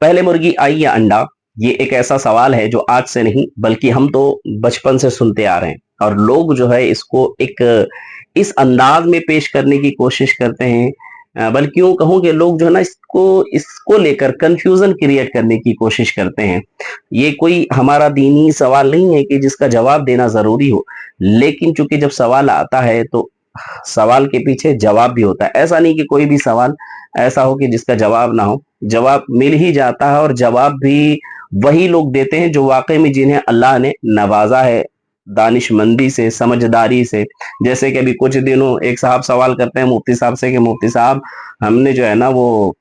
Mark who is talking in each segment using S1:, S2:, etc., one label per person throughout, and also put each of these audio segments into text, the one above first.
S1: पहले मुर्गी आई या अंडा, ये एक ऐसा सवाल है जो आज से नहीं बल्कि हम तो बचपन से सुनते आ रहे हैं, और लोग जो है इसको एक इस अंदाज में पेश करने की कोशिश करते हैं। बल्कि यूं कहूं कि लोग जो है ना इसको इसको लेकर कंफ्यूजन क्रिएट करने की कोशिश करते हैं। ये कोई हमारा दीनी सवाल नहीं है कि जिसका जवाब देना जरूरी हो, लेकिन चूंकि जब सवाल आता है तो सवाल के पीछे जवाब भी होता है। ऐसा नहीं कि कोई भी सवाल ऐसा हो कि जिसका जवाब ना हो, जवाब मिल ही जाता है, और जवाब भी वही लोग देते हैं जो वाकई में जिन्हें अल्लाह ने नवाजा है दानिशमंदी से, समझदारी से। जैसे कि अभी कुछ दिनों एक साहब सवाल करते हैं मुफ्ती साहब से कि मुफ्ती साहब, हमने जो है ना वो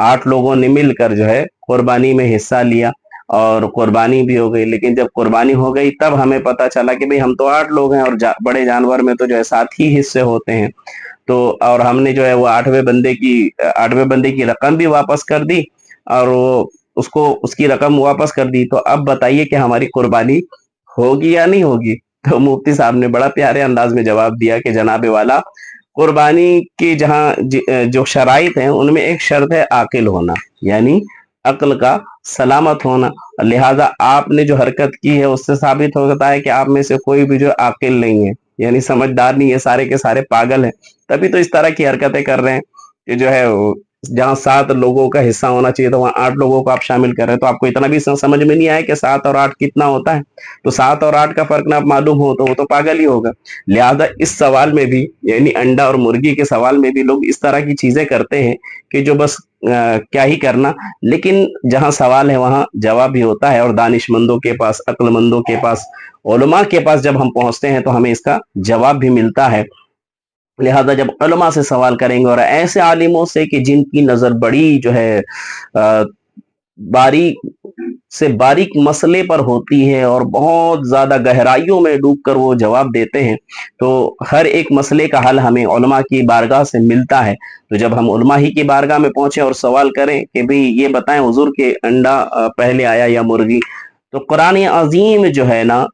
S1: 8 लोगों ने मिलकर जो है कुर्बानी में हिस्सा लिया और कुर्बानी भी हो गई, लेकिन जब कुर्बानी हो गई तब हमें पता चला कि भाई हम तो 8 लोग हैं और बड़े जानवर में तो जो है 7 ही हिस्से होते हैं। तो और हमने जो है वो 8वें बंदे की रकम भी वापस कर दी, और वो उसको उसकी रकम वापस कर दी। तो अब बताइए कि हमारी कुर्बानी होगी या नहीं होगी? तो मुफ्ती साहब ने बड़ा प्यारे अंदाज में जवाब दिया कि जनाबे वाला, कुर्बानी की जो शराइत हैं उनमें एक शर्त है आकिल होना, यानी अक्ल का सलामत होना। लिहाजा आपने जो हरकत की है उससे साबित होता है कि आप में से कोई भी जो आकिल नहीं है, यानी समझदार नहीं है, सारे के सारे पागल हैं। तभी तो इस तरह की हरकतें कर रहे हैं कि जो है जहां 7 लोगों का हिस्सा होना चाहिए तो वहां 8 लोगों को आप शामिल कर रहे हैं। तो आपको इतना भी समझ में नहीं आया कि 7 और 8 कितना होता है? तो 7 और 8 का फर्क ना मालूम हो तो वो तो पागल ही होगा। लिहाजा इस सवाल में भी, यानी अंडा और मुर्गी के सवाल में भी लोग इस तरह की चीजें करते हैं कि जो बस क्या ही करना। लेकिन जहां सवाल है वहां जवाब भी होता है, और दानिशमंदों के पास, अक्लमंदों के पास, उलमा के पास जब हम पहुंचते हैं तो हमें इसका जवाब भी मिलता है। लिहाजा जब उलमा से सवाल करेंगे और ऐसे आलिमों से कि जिनकी नजर बड़ी जो है बारीक से बारीक मसले पर होती है और बहुत ज्यादा गहराइयों में डूबकर वो जवाब देते हैं, तो हर एक मसले का हल हमें उलमा की बारगाह से मिलता है। तो जब हम उलमा ही की बारगाह में पहुंचे और सवाल करें कि भाई ये बताएं हुजूर के अंडा पहले आया या मुर्गी, तो कुरान अजीम जो है ना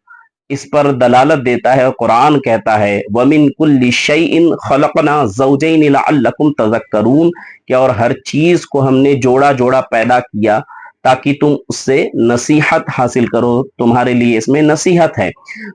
S1: इस पर दलालत देता है। और कुरान कहता है वमिन कुल्ली शैइन खलकना ज़ौजैन लअल्लकुम तज़क्करून, कि और हर चीज को हमने जोड़ा जोड़ा पैदा किया ताकि तुम उससे नसीहत हासिल करो, तुम्हारे लिए इसमें नसीहत है।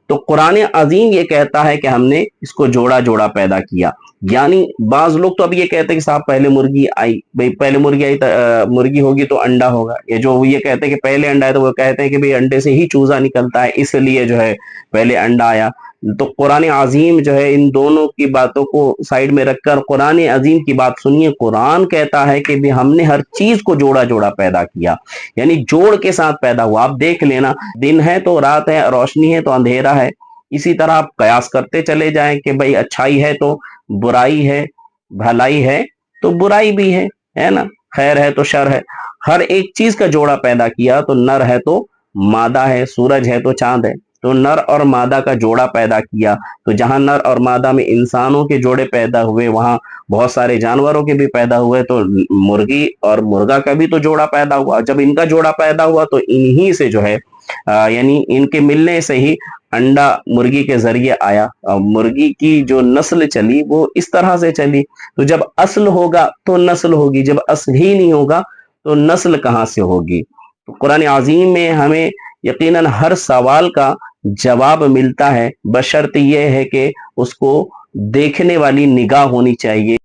S1: तो कुरान अजीम ये कहता है कि हमने इसको जोड़ा जोड़ा पैदा किया। यानी बाज लोग तो अब ये कहते हैं कि साहब पहले मुर्गी आई, भाई पहले मुर्गी आई तो मुर्गी होगी तो अंडा होगा। ये जो ये कहते हैं कि पहले अंडा है तो वो कहते हैं कि भाई अंडे से ही चूजा निकलता है, इसलिए जो है पहले अंडा आया। तो कुरान अजीम जो है इन दोनों की बातों को साइड में रखकर कुरान अजीम की बात सुनिए। कुरान कहता है कि भी हमने हर चीज को जोड़ा जोड़ा पैदा किया, यानी जोड़ के साथ पैदा हुआ। आप देख लेना, दिन है तो रात है, रोशनी है तो अंधेरा है। इसी तरह आप कयास करते चले जाएं कि भाई अच्छाई है तो बुराई है, भलाई है तो बुराई भी है ना, खैर है तो शर है। हर एक चीज का जोड़ा पैदा किया, तो नर है तो मादा है, सूरज है तो चांद है, तो नर और मादा का जोड़ा पैदा किया। तो जहां नर और मादा में इंसानों के जोड़े पैदा हुए, वहां बहुत सारे जानवरों के भी पैदा हुए। तो मुर्गी और मुर्गा का भी तो जोड़ा पैदा हुआ। जब इनका जोड़ा पैदा हुआ तो इन्हीं से जो है यानी इनके मिलने से ही अंडा मुर्गी के जरिए आया। मुर्गी की जो नस्ल चली वो इस तरह से चली। तो जब असल होगा तो नस्ल होगी, जब असल ही नहीं होगा तो नस्ल कहां से होगी? तो कुरान आजीम में हमें यकीनन हर सवाल का जवाब मिलता है, बशर्ते यह है कि उसको देखने वाली निगाह होनी चाहिए।